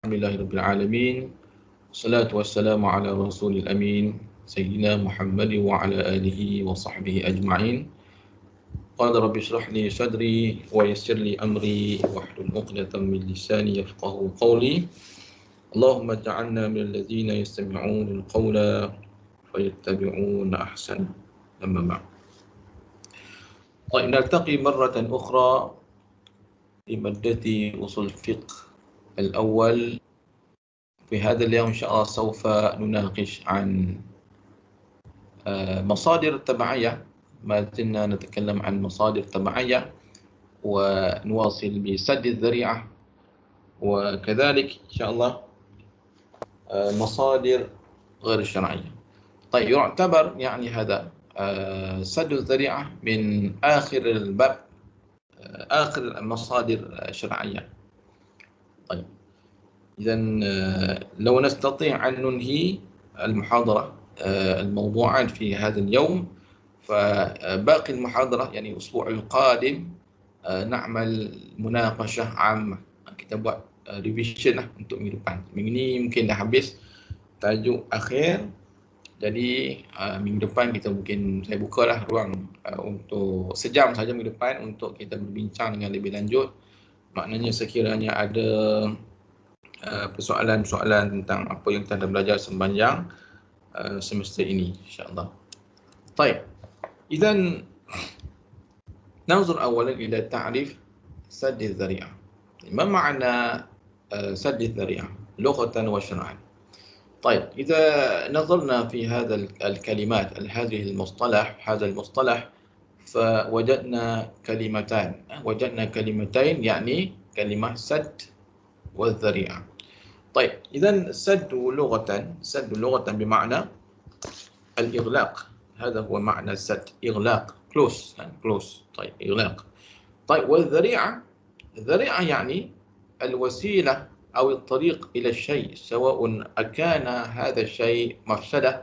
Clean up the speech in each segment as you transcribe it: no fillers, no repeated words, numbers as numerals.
Alhamdulillahirrabbilalamin. Salatu wassalamu ala rasulil amin. Sayyidina Muhammad wa ala alihi wa sahbihi ajma'in. Qala rabbi shrah li sadri wa yassir li amri wahlul 'uqdatam min lisani yafqahu qawli. Allahumma ja'alna minal ladzina yastami'una al-qawla fayattabi'una ahsana. Amma ba'd. Baik, naltaqi marratan ukhra fi maddati usul fiqh الأول. في هذا اليوم إن شاء الله سوف نناقش عن مصادر التبعية. ما زلنا نتكلم عن مصادر التبعية ونواصل بسد الذريعة، وكذلك إن شاء الله مصادر غير الشرعية. طيب، يعتبر يعني هذا سد الذريعة من آخر الباب، آخر المصادر الشرعية. طيب، إذن لو نستطيع أن ننهي المحاضرة الموضوعات في هذا اليوم، فباقي المحاضرة يعني الأسبوع القادم نعمل مناقشة عامة. Kita buat revision lah untuk minggu depan. Minggu ni mungkin dah habis tajuk akhir. Jadi minggu depan kita mungkin saya bukalah ruang untuk sejam saja minggu depan untuk kita berbincang dengan lebih lanjut. Maknanya sekiranya ada persoalan-persoalan tentang apa yang kita dah belajar sepanjang semester ini, insyaAllah. Baik, إذن ننظر أولا إلى تعريف سد الذريعة. ما معنى سد الذريعة لغة وشرعا؟ طيب، إذا نظرنا في هذا الكلمات، هذا المصطلح فوجدنا كلمتين يعني كلمة سد والذريعة. طيب، إذن السد لغة بمعنى الإغلاق. هذا هو معنى السد، إغلاق، close. طيب، إغلاق. طيب، الذريعة يعني الوسيلة أو الطريق إلى الشيء، سواء أكان هذا الشيء مفسدة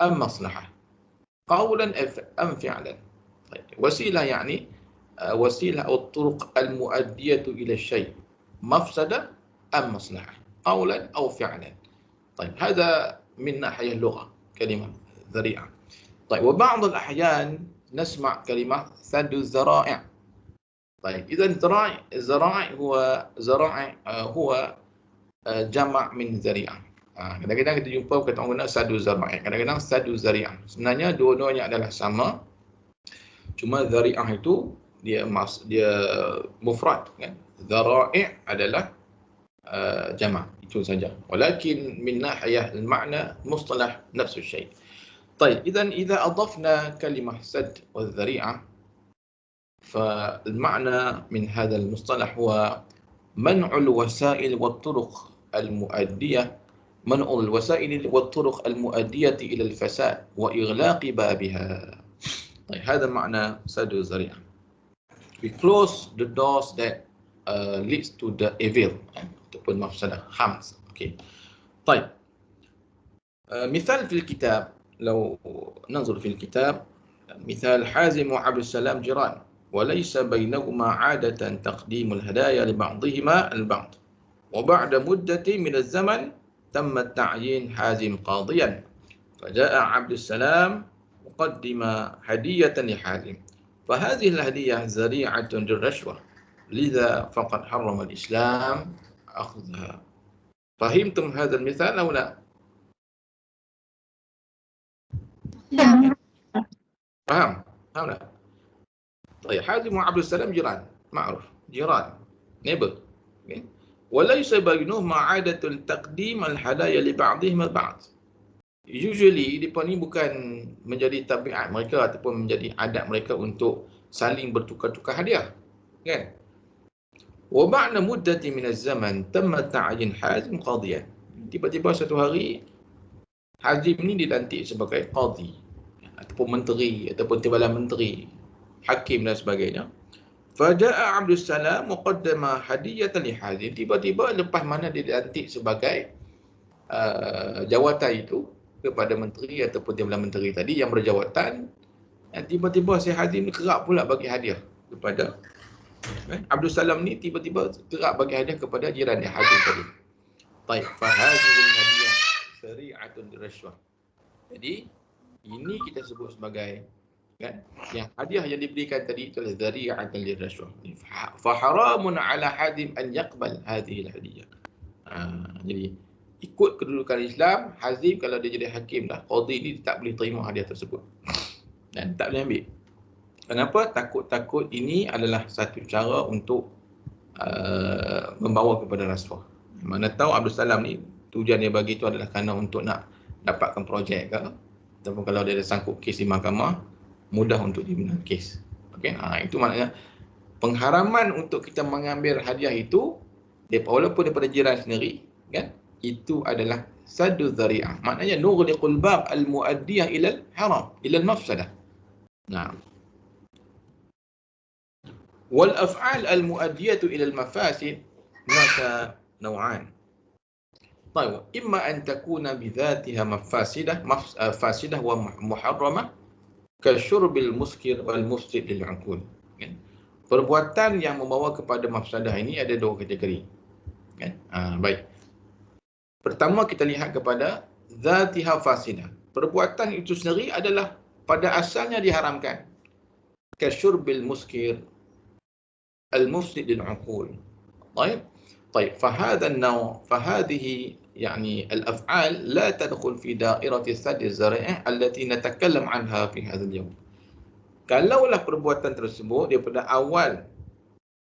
أم مصلحة، قولا أم فعلا. طيب، وسيلة يعني وسيلة أو الطرق المؤدية إلى الشيء، مفسدة أم مصلحة، قولا أو فعلا. طيب، هذا من ناحية اللغة كلمة ذريعة. طيب، وبعض الأحيان نسمع كلمة سد الذرائع. طيب، إذا الذرائع هو جمع من ذريعة. Kadang-kadang kita jumpa kata orang guna sadu zara'i, kadang-kadang sadu zari'ah. Sebenarnya dua-duanya adalah sama, cuma zari'ah itu dia mufrad kan. Zara'i' adalah jama', itu saja. Walakin min nahiyah al-ma'na mustalah nafsu syai'. طيب، إذا أضفنا كلمة سد والذريعة، فالمعنى من هذا المصطلح هو منع الوسائل والطرق المؤدية إلى الفساد وإغلاق بابها. طيب، هذا معنى سد الذريعة. We close the doors that leads to the evil ataupun mafsadah, harms. Okay. طيب، مثال في الكتاب، لو ننظر في الكتاب، مثال حازم وعبد السلام جيران، وليس بينهما عادة تقديم الهدايا لبعضهما البعض، وبعد مدة من الزمن تم التعيين حازم قاضيا، فجاء عبد السلام مقدم هدية لحازم، فهذه الهدية ذريعة للرشوة، لذا فقد حرم الإسلام أخذها. فهمتم هذا المثال أو لا؟ فهم لا؟ طيب، حازم وعبد السلام جيران، معروف، جيران، neighbor. Okay. وليس بينهما عادة تقديم الهدايا لبعضهم البعض. Usually mereka ni bukan menjadi tabiat mereka ataupun menjadi adat mereka untuk saling bertukar-tukar hadiah, kan? وبعد مدة من الزمن تم تعيين حازم قاضيا. Tiba-tiba satu hari Hazim ni dilantik sebagai qadhi ataupun menteri ataupun timbalan menteri, hakim dan sebagainya. Faja'a Abdul Salam muqaddama hadiyatan li Hazim. Tiba-tiba lepas mana dia dilantik sebagai jawatan itu kepada menteri ataupun timbalan menteri tadi yang berjawatan, tiba-tiba si Hazim ni kerap pula bagi hadiah kepada Abdul Salam ni, tiba-tiba kerap bagi hadiah kepada jiran dia Hazim tadi. Baik, fahadhil hadiah sari'atun lirashwah. Jadi ini kita sebut sebagai kan yang hadiah yang diberikan tadi itu adalah zari'atan lirashwah. Fa haramun ala hadim an yaqbal hadhihi alhadiyah. Jadi ikut kedudukan Islam, Hazim kalau dia jadi hakim dah, qadi ni tak boleh terima hadiah tersebut dan tak boleh ambil. Kenapa? Takut-takut ini adalah satu cara untuk membawa kepada rasuah. Mana tahu Abdul Salam ni tujuan dia bagi itu adalah kerana untuk nak dapatkan projek ke, ataupun kalau dia ada sangkut kes di mahkamah, mudah untuk dia menang kes. Okey, itu maknanya pengharaman untuk kita mengambil hadiah itu, walaupun daripada jiran sendiri, kan? Itu adalah saddu dzari'ah. Maknanya nughliqul bab al-muaddiyah ila al-haram, ila al-mafsadah. Nah. Wal af'al al-muaddiyatu ila al-mafasid maka naw'an. طيب إما أن تكون بذاتها فاسدة ومحرمة كشرب المسكر والمفسد للعقول. Perbuatan yang membawa kepada mafsadah ini ada dua kategori. Kan? Baik. Pertama kita lihat kepada zatiha fasidah. Perbuatan itu sendiri adalah pada asalnya diharamkan. Kasyurbil muskir al-mufsid lil-uqul. Baik. طيب فهذا النوع فهذه يعني الأفعال لا تدخل في دائرة السد الذريعة التي نتكلم عنها في هذا اليوم. Kalaulah perbuatan tersebut daripada awal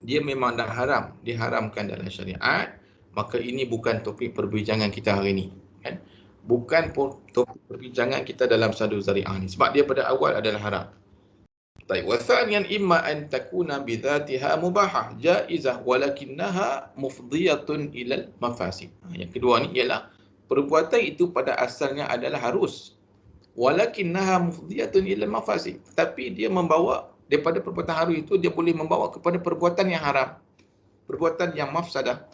dia memang dah haram, diharamkan dalam syariat, maka ini bukan topik perbincangan kita hari ini, kan? Bukan topik perbincangan kita dalam saddu zari'ah ni, sebab dia pada awal adalah haram. Baik, wa thaniyan imma an takuna bi dhatiha mubahah jaizah walakinnaha mufdiyatun ila mafasid. Yang kedua ni ialah perbuatan itu pada asalnya adalah harus, walakinnaha mufdiyatun ila mafasid, tapi dia membawa daripada perbuatan harus itu dia boleh membawa kepada perbuatan yang haram, perbuatan yang mafsadah.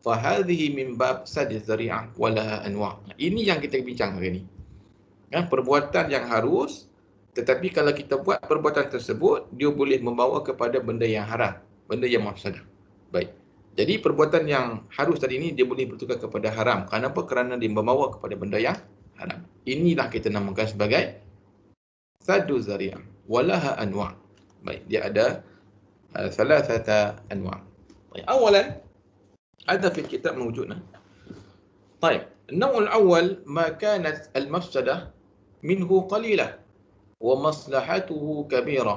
Fa hadhihi min bab sadd dzari'ah wa laha anwa'. Ini yang kita bincang hari ini. Kan, perbuatan yang harus, tetapi kalau kita buat perbuatan tersebut, dia boleh membawa kepada benda yang haram, benda yang mafsadah. Baik. Jadi perbuatan yang harus tadi ini dia boleh bertukar kepada haram. Kenapa? Kerana dia membawa kepada benda yang haram. Inilah kita namakan sebagai saddu zari'ah. Walaha anwa'. Baik, dia ada thalathata anwa'. Baik, awalan ada fi kitab mawjudna. Baik, النوع الأول ما كانت المفسدة منه قليلة ومصلحته كبيرة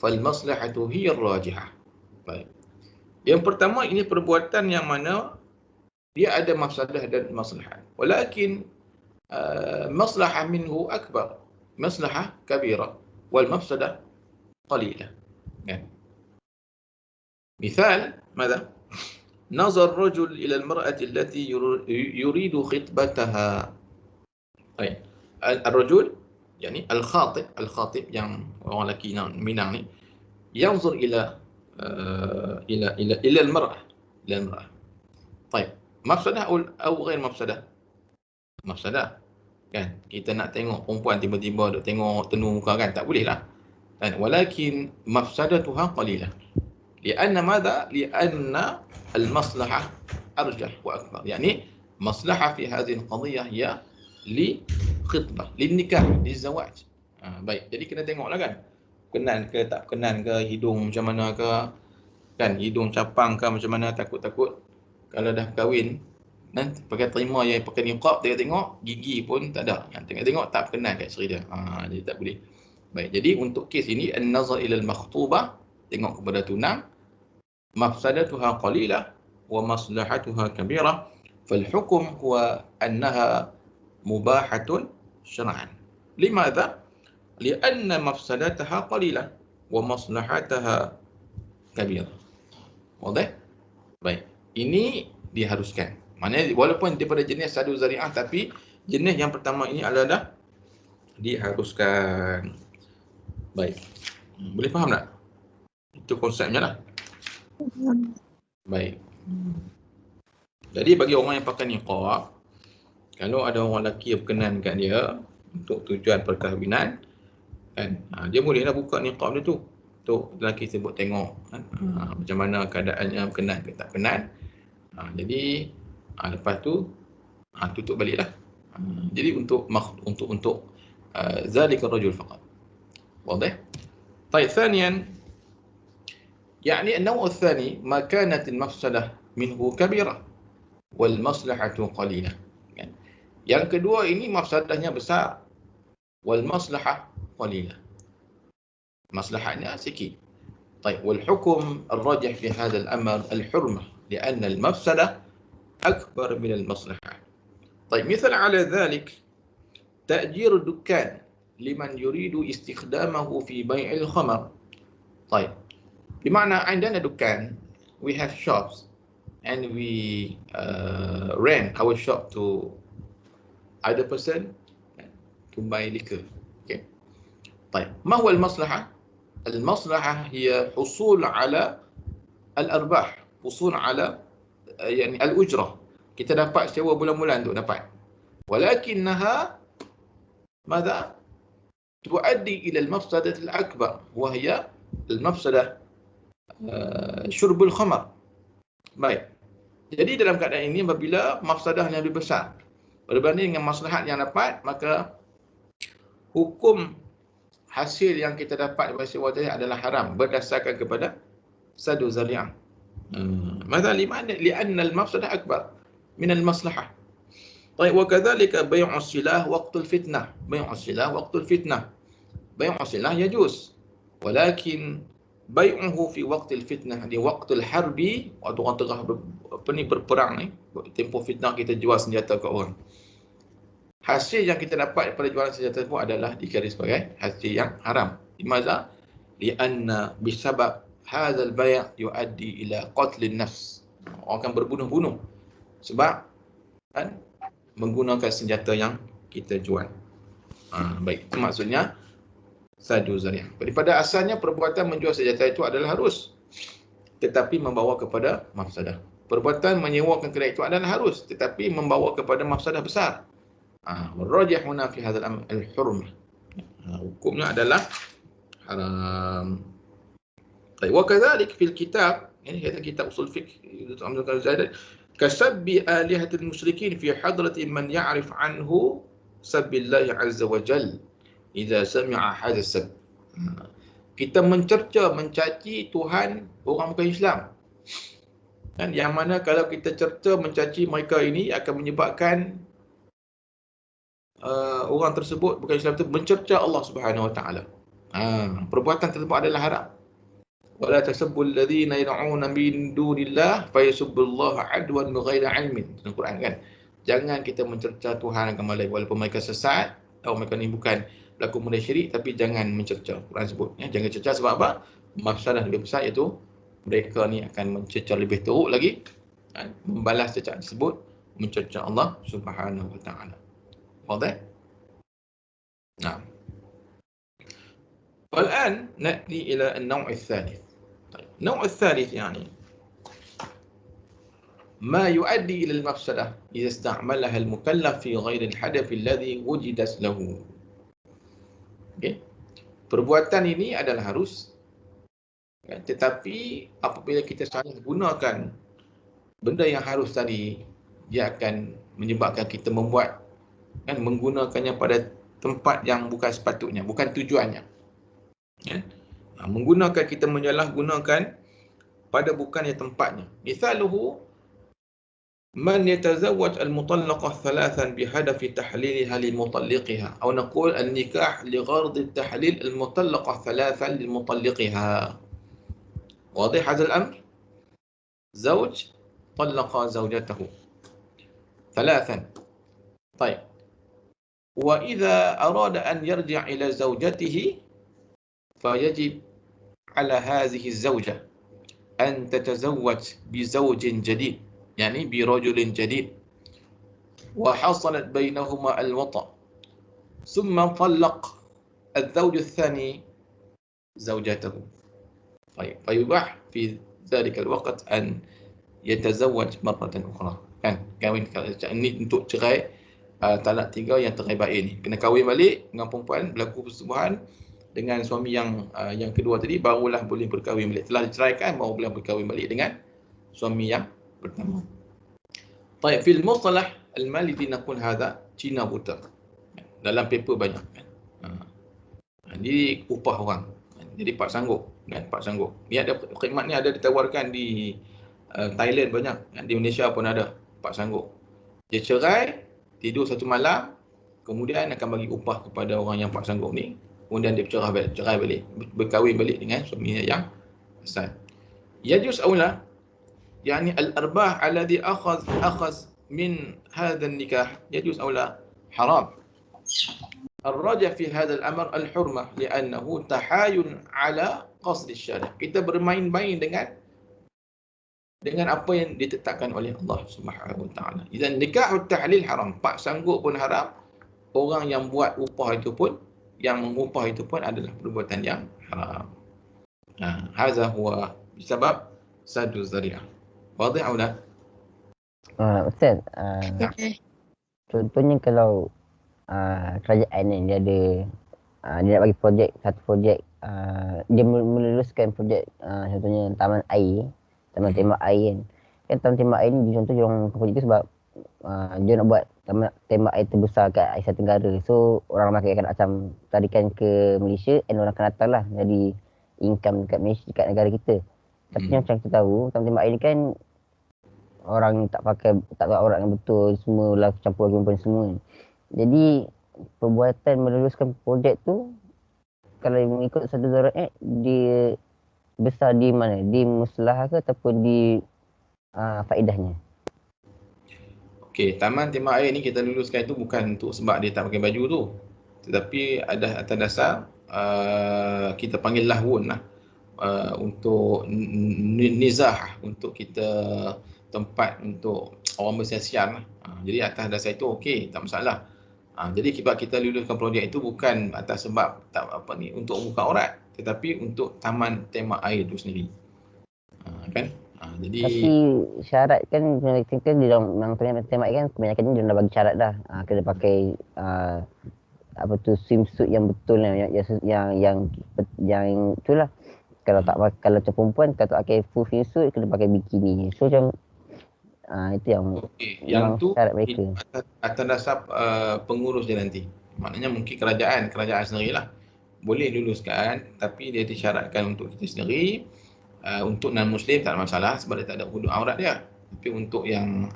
فالمصلحة هي الراجحة. Baik. Yang pertama ini perbuatan yang mana dia ada mafsadah dan maslahat. Walakin maslahah minhu akbar, maslahah kabira wal mafsadah qalila. Kan? Misal, ماذا؟ نظر الرجل إلى المرأة التي يريد خطبتها. Baik. الرجل يعني الخاطب yang orang lelaki Minang ni ينظر إلى المرأة طيب مفسدة أو غير مفسدة؟ مفسدة kan, kita nak tengok perempuan tiba-tiba duk tengok tenu muka kan, tak boleh lah kan. Walakin mafsadatuha qalilah lianna madha, lianna المصلحة أرجح وأكبر. يعني مصلحة في هذه القضية هي لخطبة للنكاح للزواج. Baik, jadi kena tengoklah kan, kenan ke tak kenan ke, hidung macam mana ke kan, hidung capang ke macam mana, takut-takut kalau dah kahwin nanti pakai terima yang pakai niqab, tengok gigi pun tak ada, yang tengok tak berkenan kat isteri dia. Jadi tak boleh. Baik, jadi untuk kes ini an-nazar ila al-makhtubah, tengok kepada tunang, mafsadatuha qalilah wa maslahatuha kabirah, fal hukm huwa annaha mubahatun syar'an. Limadha? Lianna mafsadataha qalilah wa maslahataha kabirah. Wadah? Baik, ini diharuskan. Maknanya walaupun daripada jenis saddu zari'ah, tapi jenis yang pertama ini adalah diharuskan. Baik. Boleh faham tak? Itu konsepnya lah. Baik. Jadi bagi orang yang pakai niqab, kalau ada orang lelaki yang berkenan kat dia untuk tujuan perkahwinan kan, dia bolehlah buka niqab dia tu untuk lelaki tersebut tengok kan, macam mana keadaannya, berkenan ke tak berkenan. Jadi Lepas tu tutup baliklah. Jadi untuk zalika rajul faqat. واضح؟ طيب ثانيا يعني النوع الثاني ما كانت المفسدة منه كبيرة والمصلحة قليلة. Yang kedua ini mafsadahnya besar, wal maslahah qalilah. Maslahatnya sikit. طيب والحكم الراجح في هذا الأمر الحرمة لأن المفسدة أكبر من المصلحة. طيب مثل على ذلك تأجير الدكان لمن يريد استخدامه في بيع الخمر. طيب بمعنى عندنا دكان, we have shops and we rent our shop to other person to buy liquor. Okay. طيب ما هو المصلحة؟ المصلحة هي حصول على الأرباح، حصول على يعني الأجرة. Kita dapat sewa bulan-bulan untuk dapat. ولكنها ماذا؟ تؤدي إلى المفسدة الأكبر وهي المفسدة شرب الخمر. Baik. Jadi dalam keadaan ini apabila mafsadah yang lebih besar berbanding dengan maslahat yang dapat, maka hukum hasil yang kita dapat daripada sewa tadi adalah haram berdasarkan kepada sadu zari'ah. Maka لأن المفسدة أكبر من المصلحة. طيب وكذلك بيع السلاح وقت الفتنة. بيع السلاح وقت الفتنة. بيع السلاح يجوز ولكن بيعه في وقت الفتنة di waktu الحرب, waktu orang tengah berperang ni, tempoh fitnah kita jual senjata ke orang. Hasil yang kita dapat daripada jualan senjata itu adalah dikira sebagai hasil yang haram. Limaza? Lianna bisabab hadzal bay' yuaddi ila qatl an-nafs. Orang akan berbunuh-bunuh sebab kan menggunakan senjata yang kita jual. Baik, itu maksudnya sadu zari'ah. Daripada asalnya perbuatan menjual senjata itu adalah harus, tetapi membawa kepada mafsadah. Perbuatan menyewakan kedai itu adalah harus, tetapi membawa kepada mafsadah besar. Warrajih huna fi hadzal amr al-hurmah. Hukumnya adalah haram. Baik, wa kadzalik fil kitab, ini kata kitab usul fiqh Dr. Amr Al-Zaid, kasabbi alihatil musyrikin fi hadrati man ya'rif anhu sabbillahi azza wa jal idza sami'a hadha sab. Kita mencerca, mencaci Tuhan orang bukan Islam. Dan yang mana kalau kita cerca, mencaci mereka ini akan menyebabkan orang tersebut bukan Islam itu mencerca Allah Subhanahu Wa Taala. Perbuatan tersebut adalah haram. Wala tasabbul ladzina yad'una min dunillah fayasubbullaha adwan bighairi ilmin. Dalam Quran kan. Jangan kita mencerca Tuhan agama lain walaupun mereka sesat atau mereka ni bukan pelaku mudah syirik, tapi jangan mencerca. Quran sebut jangan cerca sebab apa? Mafsadah lebih besar, iaitu mereka ni akan mencerca lebih teruk lagi, membalas cercaan tersebut mencerca Allah Subhanahu Wa Taala. واضح؟ نعم. والآن نأتي إلى النوع الثالث. طيب. النوع الثالث يعني ما يؤدي إلى المفسدة إذا استعملها المكلف في غير الهدف الذي وجدت له. Okay. Perbuatan ini adalah harus, tetapi apabila kita salah gunakan benda yang harus tadi, dia akan menyebabkan kita membuat menggunakannya pada tempat yang bukan sepatutnya, bukan tujuannya. Menggunakan, kita menyalahgunakan pada bukannya tempatnya. Misaluhu man yatazawwaj al-mutallaqah thalathan bihadafi tahliliha limutalliqiha atau naqul an-nikah li gharad at-tahlil al-mutallaqah thalathan limutalliqiha. واضح هذا الأمر؟ زوج طلق زوجته ثلاثا. طيب. وإذا أراد أن يرجع إلى زوجته فيجب على هذه الزوجة أن تتزوج بزوج جديد، يعني برجل جديد، وحصلت بينهما الوطأ، ثم طلق الزوج الثاني زوجته. طيب، فيباح في ذلك الوقت أن يتزوج مرة أخرى. Kan ini untuk cerai talak tiga yang terbaik ni, kena kahwin balik dengan perempuan, berlaku persetubuhan dengan suami yang kedua tadi, barulah boleh berkahwin balik. Telah diceraikan baru boleh berkahwin balik dengan suami yang pertama. طيب في المصطلح المالي نقول هذا Cina buta. Dalam paper banyak kan. Jadi upah orang. Jadi pak sanggup kan, pak sanggup. Ni ada khidmat ni ada ditawarkan di Thailand banyak, kan? Di Malaysia pun ada pak sanggup. Dia cerai, tidur satu malam, kemudian akan bagi upah kepada orang yang pak sanggup ni. Kemudian dia cerai balik, berkahwin balik dengan suaminya yang asal. Yajuz aula يعني الأرباح الذي أخذ من هذا النكاح يجوز أو لا؟ حرام. الراجح في هذا الأمر الحرمة لأنه تحايل على قصد الشارع. Kita bermain-main dengan apa yang ditetapkan oleh Allah Subhanahu Wa Taala. Idzan nikahut tahlil haram. Pak sanggup pun haram. Orang yang buat upah itu pun, yang mengupah itu pun adalah perbuatan yang haram. Hadza huwa sebab saddu zari'ah. Wadih atau tak? Ustaz, contohnya kalau kerajaan ni dia ada dia nak bagi satu projek, dia meluluskan projek contohnya taman air, taman tembak air kan. Taman tembak air ni contoh orang projek tu sebab dia nak buat taman tembak air terbesar kat Asia Tenggara. So orang ramai akan macam tarikan ke Malaysia and orang akan datang lah, jadi income dekat Malaysia, dekat negara kita. Tapi macam kita tahu, taman tembak air ni kan orang tak tahu aurat yang betul, semua lah campur perempuan semua. Jadi perbuatan meluluskan projek tu, kalau mengikut satu zaraat, dia besar di mana? Di muslah ke ataupun di faedahnya? Okey, taman tembak air ni kita luluskan itu bukan untuk sebab dia tak pakai baju tu. Tetapi ada atas dasar kita panggil lahwun lah. Untuk nizah, untuk kita tempat untuk orang bersiar-siar lah. Jadi atas dasar itu okey, tak masalah. Jadi sebab kita luluskan projek itu bukan atas sebab untuk buka aurat, tetapi untuk taman tembak air itu sendiri. Kan? Jadi tapi syarat kan di dalam tembak air kan kebanyakannya dia dah bagi syarat dah. Kena pakai apa tu, swimsuit yang betul lah, yang itulah. Kalau macam perempuan, kalau tak pakai full swimsuit, kena pakai bikini. So macam itu yang yang tu syarat mereka. atas dasar pengurus dia nanti. Maknanya mungkin kerajaan sendirilah boleh luluskan, tapi dia disyaratkan untuk kita sendiri. Untuk non-Muslim tak ada masalah sebab dia tak ada hudud aurat dia. Tapi untuk yang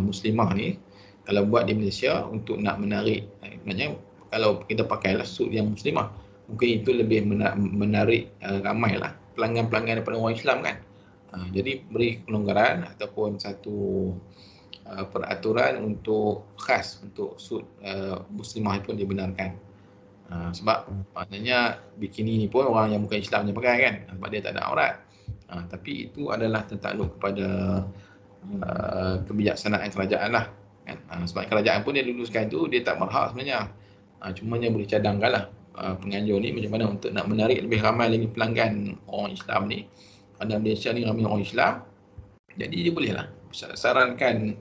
Muslimah ni, kalau buat di Malaysia untuk nak menarik, maknanya kalau kita pakailah suit yang Muslimah, mungkin itu lebih menarik ramailah pelanggan-pelanggan daripada orang Islam kan. Jadi beri pelonggaran ataupun satu peraturan untuk khas untuk suit Muslimah pun dibenarkan. Sebab maknanya bikini ni pun orang yang bukan Islam je pakai kan, sebab dia tak ada aurat. Tapi itu adalah tertakluk kepada kebijaksanaan kerajaan lah kan. Sebab kerajaan pun dia luluskan tu, dia tak berhak sebenarnya. Cuma dia boleh cadangkan lah penganjur ni macam mana untuk nak menarik lebih ramai lagi pelanggan orang Islam ni. Pada Malaysia ni ramai orang Islam, jadi dia bolehlah sarankan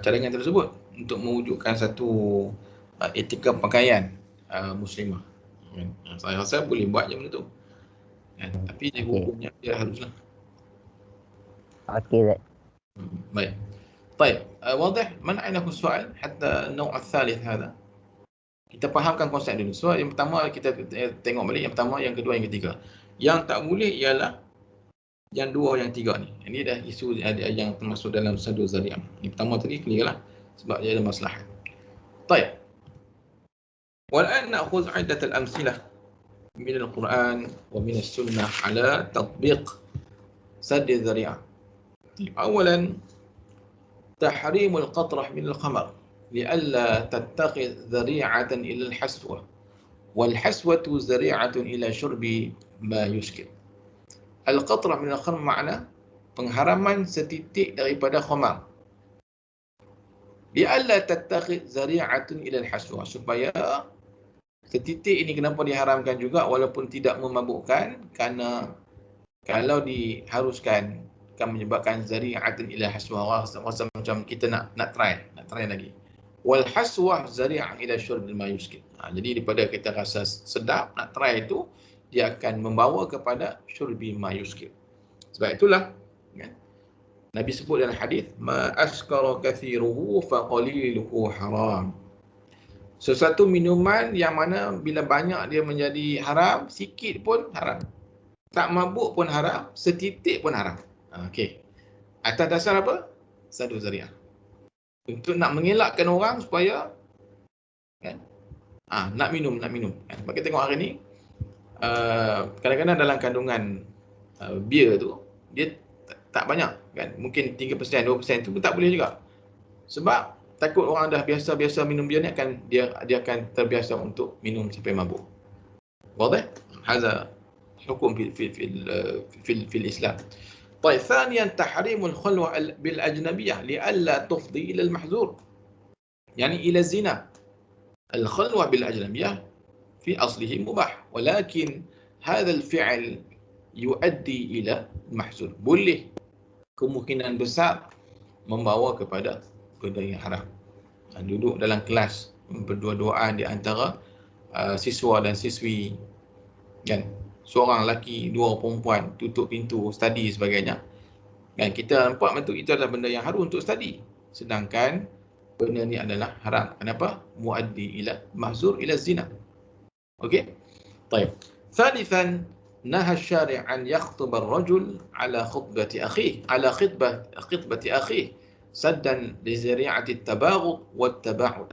cadangan tersebut untuk mewujudkan satu etika pakaian Muslimah. Saya rasa boleh buat je benda tu. Tapi dia hukumnya dia haruslah. Okey, Zat. Baik. طيب واضح منعنا السؤال حتى النوع الثالث هذا. Kita fahamkan konsep dulu. So yang pertama kita tengok balik, yang pertama, yang kedua, yang ketiga. Yang tak boleh ialah yang dua, yang tiga ni. Ini dah isu yang termasuk dalam saddu zari'ah. Yang pertama tadi clear lah sebab dia ada maslahat. طيب. والآن نأخذ عدة الأمثلة من القرآن ومن السنة على تطبيق سد الذريعة. أولا تحريم القطرة من الخمر لئلا تتخذ ذريعة إلى الحسوة، والحسوة ذريعة إلى شرب ما يسكر. Al-qatrah min al-khamr makna pengharaman setitik daripada khamar. Bi'alla tattakhidh zari'atun ila al-haswa, supaya setitik ini kenapa diharamkan juga walaupun tidak memabukkan, kerana kalau diharuskan akan menyebabkan zari'atun ila al-haswa, rasa macam kita nak try lagi. Wal haswah zari'ah ila syurb ma yuskir. Jadi daripada kita rasa sedap nak try itu, dia akan membawa kepada syurbi ma yuskir. Sebab itulah kan, Nabi sebut dalam hadis, ma askara kathiruhu fa qaliluhu haram. Sesuatu minuman yang mana bila banyak dia menjadi haram, sikit pun haram. Tak mabuk pun haram, setitik pun haram. Okey. Atas dasar apa? Saddu zari'ah. Untuk nak mengelakkan orang supaya kan, nak minum. Kan? Sebab kita tengok hari ni, kadang-kadang dalam kandungan bir tu, dia tak banyak kan. Mungkin 3%, 2% tu pun tak boleh juga. Sebab takut orang dah biasa-biasa minum bir ni dia akan terbiasa untuk minum sampai mabuk. Wadah? Hadza hukum في الإسلام. طيب ثانيا تحريم الخلوة بالأجنبية لئلا تفضي إلى المحذور، يعني إلى الزنا. الخلوة بالأجنبية في أصله مباح، ولكن هذا الفعل يؤدي إلى المحذور. boleh kemungkinan besar membawa kepada benda yang haram. Duduk dalam kelas berdua-duaan di antara siswa dan siswi kan, seorang lelaki, dua perempuan, tutup pintu, study sebagainya. Dan kita nampak betul itu adalah benda yang haram untuk study. Sedangkan benda ni adalah haram. Kenapa? Muaddi ila mahzur ila zina. Okey? Baik. Thalithan, naha syari' an yakhthuba ar-rajul ala khutbati akhihi, ala khutbati akhihi, saddan li zari'ati at-tabaghud wat-taba'ud.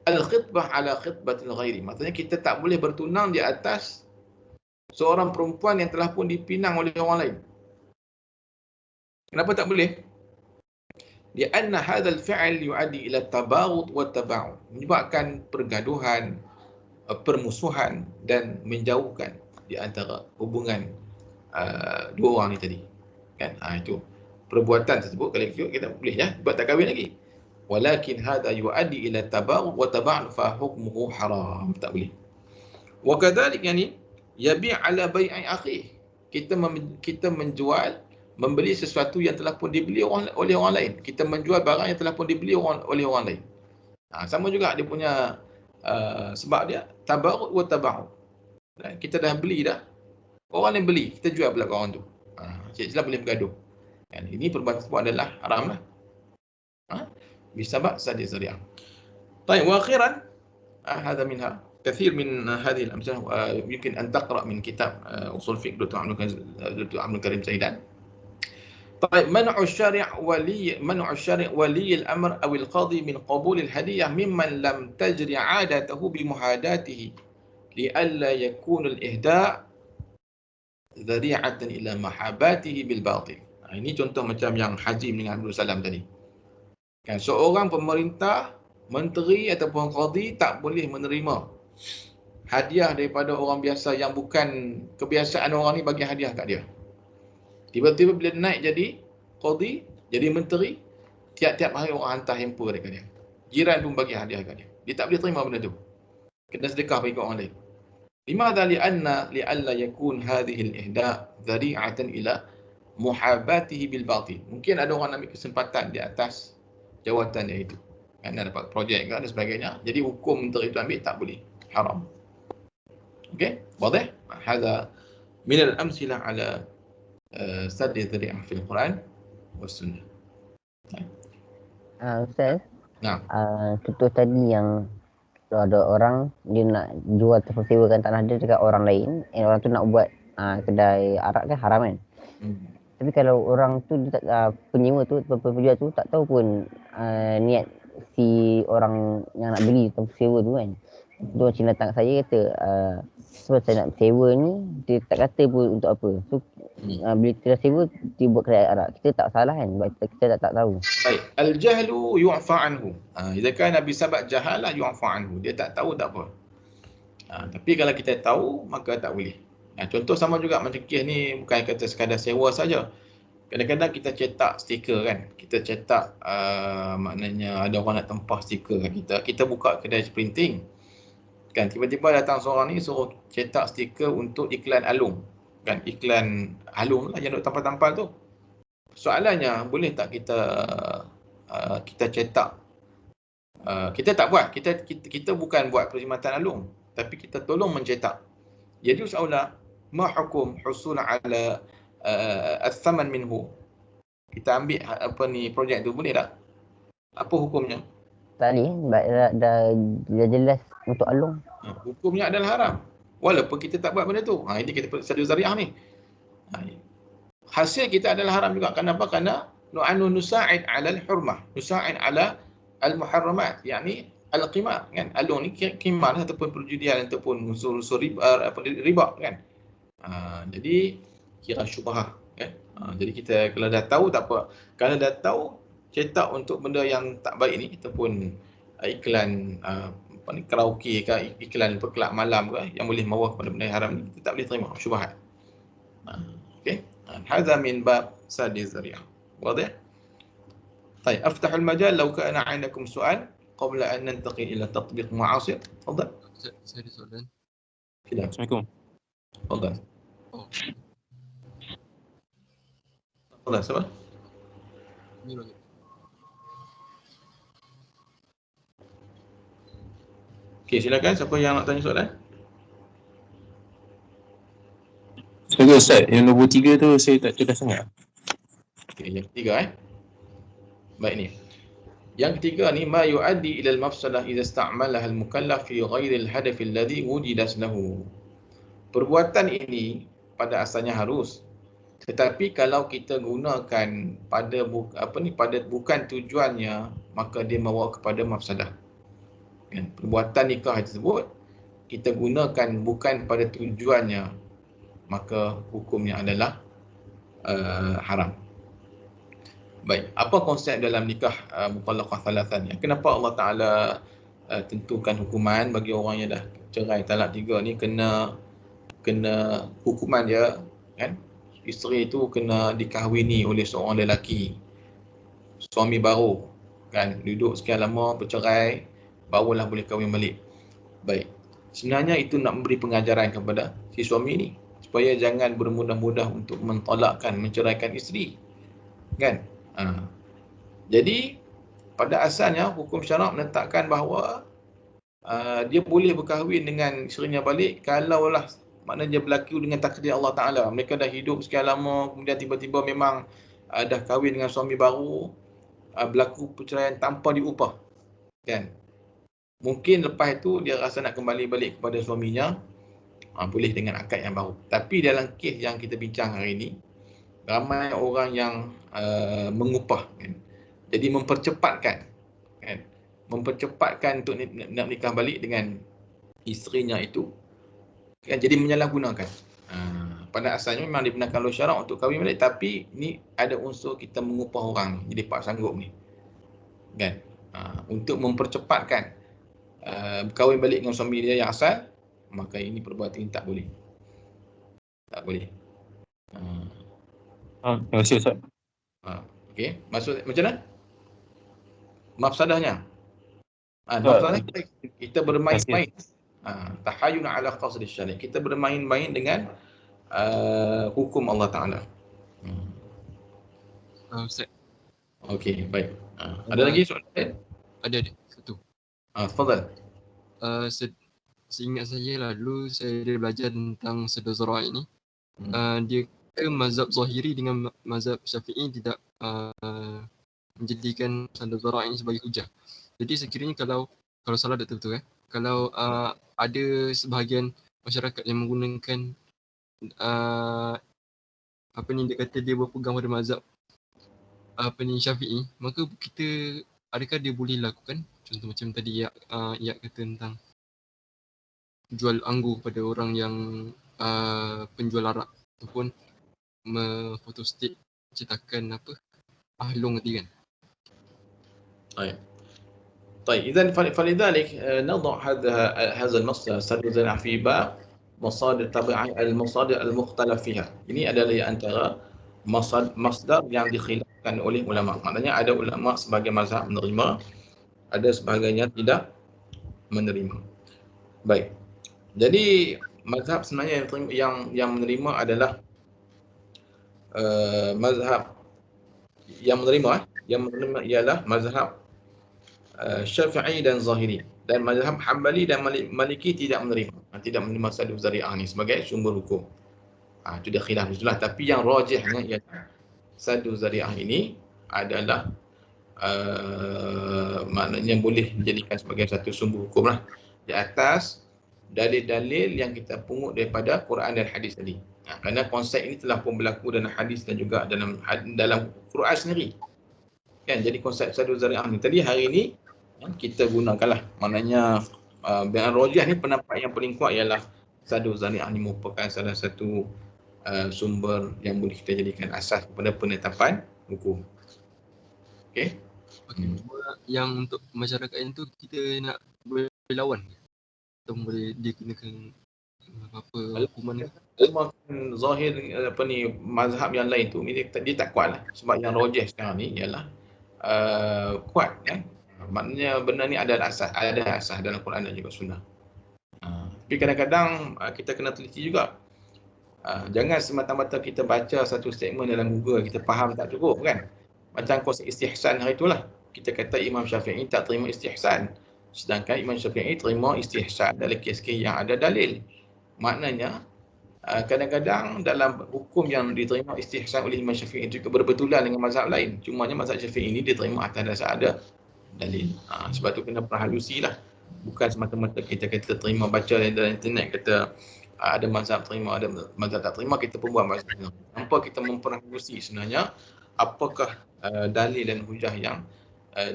Al-khitbah ala khitbatil ghairi. Maksudnya kita tak boleh bertunang di atas seorang perempuan yang telah pun dipinang oleh orang lain. Kenapa tak boleh? Lianna hadzal fi'l yu'addi ila tabaghud wa taba'ud. Menyebabkan pergaduhan, permusuhan dan menjauhkan di antara hubungan dua orang ni tadi. Kan? Itu perbuatan tersebut kalau kita boleh ya, sebab tak kahwin lagi. Walakin hadha yuaddi ila tabaghud wa taba'ud fa hukmuhu haram. Tak boleh. Wa kadzalik yani yabi' ala bai'i akhihi. Kita menjual, membeli sesuatu yang telah pun dibeli oleh orang lain. Kita menjual barang yang telah pun dibeli oleh orang lain. Sama juga dia punya sebab dia tabaghud wa taba'ud. Kita dah beli dah. Orang yang beli, kita jual pula ke orang tu. Cik-cik boleh bergaduh. Dan ini perbuatan tersebut adalah haram lah. بسبب سد الذريعة. طيب وأخيرا هذا منها كثير من هذه الأمثلة يمكن أن تقرأ من كتاب أصول فقه دكتور عبد الكريم زيدان. طيب منع الشارع ولي الأمر أو القاضي من قبول الهدية ممن لم تجري عادته بمهاداته لئلا يكون الإهداء ذريعة إلى محاباته بالباطل. Ini contoh macam yang Haji dengan Abdul Salam tadi. Kan, seorang pemerintah, menteri ataupun qadi tak boleh menerima hadiah daripada orang biasa yang bukan kebiasaan orang ni bagi hadiah kat dia. Tiba-tiba bila naik jadi qadi, jadi menteri, tiap-tiap hari orang hantar hamper dekat dia. Jiran pun bagi hadiah kat dia. Dia tak boleh terima benda tu. Kena sedekah bagi orang lain. Limadha li'alla yakun hadhihi al-ihda' dhari'atan ila muhabatihi bil batil. Mungkin ada orang ambil kesempatan di atas jawatan dia itu. Kerana dapat projek dan sebagainya. Jadi hukum menteri itu ambil tak boleh. Haram. Okey? Wadah? Hadha min al-amsilah ala sadd dhari'ah fil Quran was sunnah. Ustaz. Nah. Contoh tadi yang ada orang dia nak jual ataupun sewakan tanah dia dekat orang lain, orang tu nak buat kedai arak kan haram kan. Tapi kalau orang tu dia tak, penyewa tu, penjual tu tak tahu pun niat si orang yang nak beli atau sewa tu kan. Dia macam datang kat saya kata sebab saya nak sewa ni, dia tak kata pun untuk apa. So bila kita sewa, dia buat kedai arak, kita tak salah kan sebab kita tak tahu. Baik, al-jahlu yu'fa anhu. Idza kana bi sabab jahalah yu'fa anhu. Dia tak tahu tak apa. Tapi kalau kita tahu maka tak boleh. Contoh sama juga macam kes ni, bukan kata sekadar sewa saja. Kadang-kadang kita cetak stiker kan. Kita cetak maknanya ada orang nak tempah stiker kat kita. Kita buka kedai printing. Kan tiba-tiba datang seorang ni suruh cetak stiker untuk iklan alung. Kan iklan alung lah yang duk tampal-tampal tu. Soalannya, boleh tak kita cetak? Kita tak buat. Kita bukan buat perkhidmatan alung, tapi kita tolong mencetak. Jadi soalan, ma hukum husul ala al-thaman minhu? kita ambil projek tu, boleh tak? Apa hukumnya? Tadi dah jelas untuk Alung. Hukumnya adalah haram. Walaupun kita tak buat benda tu. Ini kita saddu zari'ah ni. Hasil kita adalah haram juga. Kenapa? Kerana nusa'id 'ala al-hurmah, nusa'id 'ala al-muharramat, yakni al-qimar kan. Alung ni qimar ataupun perjudian ataupun unsur-unsur riba kan. Jadi kira syubhah kan. Jadi kita kalau dah tahu tak apa. Kalau dah tahu cetak untuk benda yang tak baik ni ataupun iklan karaoke ke, iklan kelab malam ke yang boleh membawa kepada benda yang haram ni, kita tak boleh terima, syubhat. Okey. هذا من باب سد الذريعة. واضح؟ طيب أفتح المجال لو كان عندكم سؤال قبل أن ننتقل إلى تطبيق معاصر. تفضل. Saya ada soalan. كده. Assalamualaikum. تفضل. Oh, تفضل سبا. ni bagi. Okey, silakan siapa yang nak tanya soalan? Sorry Ustaz, yang nombor 3 tu saya tak cerdas sangat. Okey, yang ketiga Baik ni. Yang ketiga ni ma yuaddi ila al-mafsadah idza ista'malaha al-mukallaf fi ghairi al-hadaf alladhi wujida lahu. Perbuatan ini pada asalnya harus, tetapi kalau kita gunakan pada bukan tujuannya, maka dia membawa kepada mafsadah. Kan? Perbuatan nikah tersebut kita gunakan bukan pada tujuannya, maka hukumnya adalah haram. Baik, apa konsep dalam nikah mutallaqah thalathan? Kenapa Allah Taala tentukan hukuman bagi orang yang dah cerai talak 3 ni, kena hukuman dia kan? Isteri itu kena dikahwini oleh seorang lelaki, suami baru kan, duduk sekian lama bercerai barulah boleh kahwin balik. Baik, sebenarnya itu nak memberi pengajaran kepada si suami ni supaya jangan bermudah-mudah untuk mentolakkan, menceraikan isteri kan. Jadi pada asalnya hukum syarak menetapkan bahawa dia boleh berkahwin dengan isterinya balik kalaulah maknanya dia berlaku dengan takdir Allah Ta'ala. Mereka dah hidup sekian lama, kemudian tiba-tiba memang dah kahwin dengan suami baru, berlaku perceraian tanpa diupah kan. Mungkin lepas itu dia rasa nak kembali balik kepada suaminya, boleh dengan akad yang baru. Tapi dalam kes yang kita bincang hari ini, ramai orang yang mengupah kan. Jadi mempercepatkan kan, mempercepatkan untuk nak nikah balik dengan isterinya itu kan, jadi menyalahgunakan. Pada asalnya memang dibenarkan oleh syarak untuk kahwin balik, tapi ni ada unsur kita mengupah orang jadi pak sanggup ni kan, untuk mempercepatkan berkahwin balik dengan suami dia yang asal, maka ini perbuatan ini tak boleh. Tak boleh. Terima kasih Ustaz. Okey, maksud macam mana? Mafsadahnya. Mafsadahnya kita bermain-main. Tahayun ala qasdi syari'. Kita bermain-main dengan hukum Allah Taala. Ustaz. Okey, baik. Ada lagi soalan lain? Ada satu. Tafadhal. Seingat saya lah, dulu saya ada belajar tentang saddu zara'i ni. Dia ke mazhab Zahiri dengan mazhab Syafi'i tidak menjadikan saddu zara'i ini sebagai hujah. Jadi sekiranya kalau salah tak betul kalau ada sebahagian masyarakat yang menggunakan dia kata dia berpegang pada mazhab Syafi'i, maka kita adakah dia boleh lakukan contoh macam tadi Yak kata tentang jual anggur pada orang yang penjual arak ataupun photostat cetakan ahlung tadi kan. طيب إذا فلذلك نضع هذا المصدر سد الذريعة في باب مصادر طبيعية المصادر المختلف فيها. Ini adalah antara masdar yang dikhilafkan oleh ulama. Maknanya ada ulama sebagai mazhab menerima, ada sebagainya tidak menerima. Baik. Jadi mazhab sebenarnya yang menerima adalah mazhab yang menerima ialah mazhab Syafi'i dan Zahiri, dan mazhab Hambali dan Maliki tidak menerima saddu zari'ah ni sebagai sumber hukum. Itu dia khilaf itulah, tapi yang rajihnya ialah saddu zari'ah ini adalah maknanya boleh dijadikan sebagai satu sumber hukum lah di atas dalil-dalil yang kita pungut daripada Quran dan hadis tadi. Kerana konsep ini telah pun berlaku dalam hadis dan juga dalam Quran sendiri. Kan, jadi konsep saddu zari'ah ni tadi hari ini kita gunakanlah. Maknanya dengan rojah ni pendapat yang paling kuat ialah saddu zari'ah ni merupakan salah satu sumber yang boleh kita jadikan asas kepada penetapan hukum. Okey. Okey, yang untuk masyarakat yang tu kita nak boleh lawan ke? Atau boleh dikenakan apa hukuman ke? Makan zahir mazhab yang lain tu dia tak kuat lah. Sebab yang rojah sekarang ni ialah kuat kan. Maknanya benda ni ada asas dalam Quran dan juga sunnah. Tapi kadang-kadang kita kena teliti juga. Jangan semata-mata kita baca satu statement dalam Google, kita faham tak cukup kan. Macam konsep istihsan hari itulah. Kita kata Imam Syafi'i tak terima istihsan. Sedangkan Imam Syafi'i terima istihsan dalam kes-kes yang ada dalil. Maknanya kadang-kadang dalam hukum yang diterima istihsan oleh Imam Syafi'i juga berbetulan dengan mazhab lain. Cumanya mazhab Syafi'i ini diterima atas dasar ada dalil. Sebab tu kena perhalusi lah. Bukan semata-mata kita kata terima baca dalam internet kata ada mazhab terima, ada mazhab tak terima, kita pun buat mazhab. Tanpa kita memperhalusi sebenarnya apakah dalil dan hujah yang